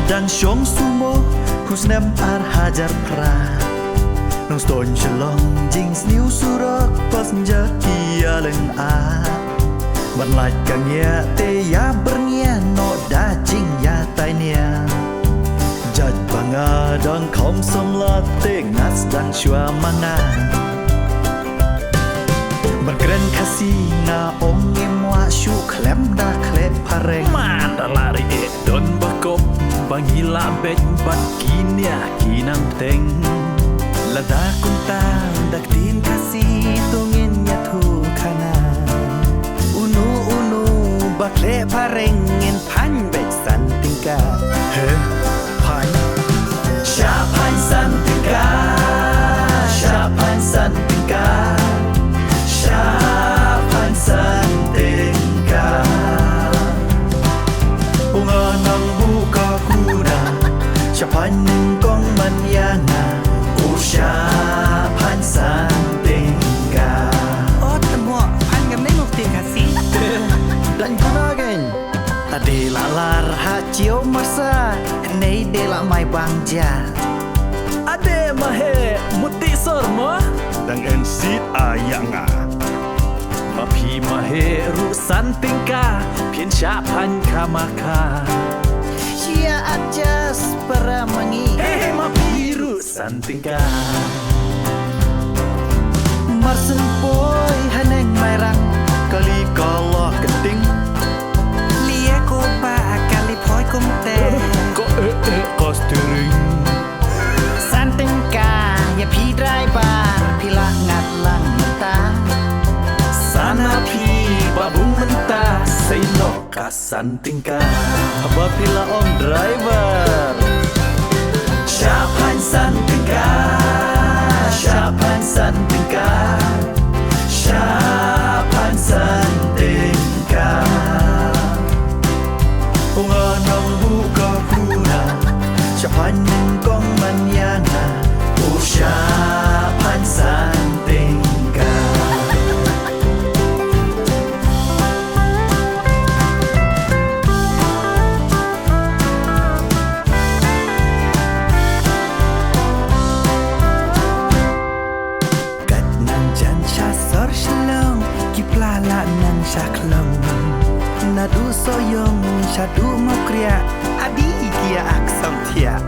dan syong sumo husnam ar hajar pra nong stone chelong jing sniu surak pas kia leng a ban lạch càng nhẹ te ya bernia no da jing ya tai nia jaj banga dang khom som la te ngas dang shua manga berkeren kasih na om emwa shu klem da klep pareng man da lari don bakop bangila bet bat kinia kinam teng lada kunta dak tin kasih tungin ya thu khana unu unu bakle pareng in pan bet san tingka he pan sha pan san tingka sha pan san tingka sha pan san tingka unga nang buka kuna sha pan kong man yana sha pan san tingka oh temo pan gam nei muk ting kasi dan kunagen ade lalar ha chiu masa nei de la mai bangja ade mahe muti sormo dan ensit ayanga mapi mahe ru santingka pien sha pan kamaka sia ajas peramangi mapi ru santingka marsen boy haneng mairang kali kala keting lia ko ba kali phoi kum te ko kostering san tingka ya pi driver pila ngat lang mata sana pi babung mentah say no ka santingka apa pila on driver Syapan san tingka Syapan san tingka Syapan san tingka Unga nang buka kuna Syapan kong manyana Oh syapan san tingka Nan syaklong nadu soyong syadu mokria adi kia aksam tia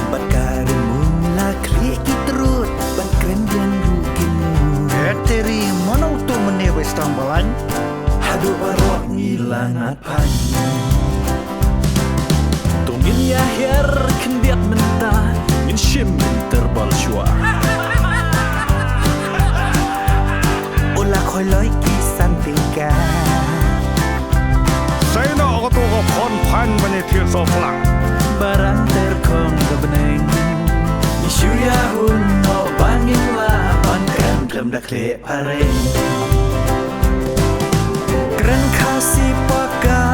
bakari mula klik kitrut bakren jan rukimu eteri mana utu menewe stambalan hadu barok ngilangat pan tungin ya her kendiat mentah min shim terbal shua ulah khoi loi san tingka saya nak aku tu pon pan bani tiar so flang barang terkong kebeneng isu yahun mau bangin lah pankan klem dak le pareng keren kasih pakai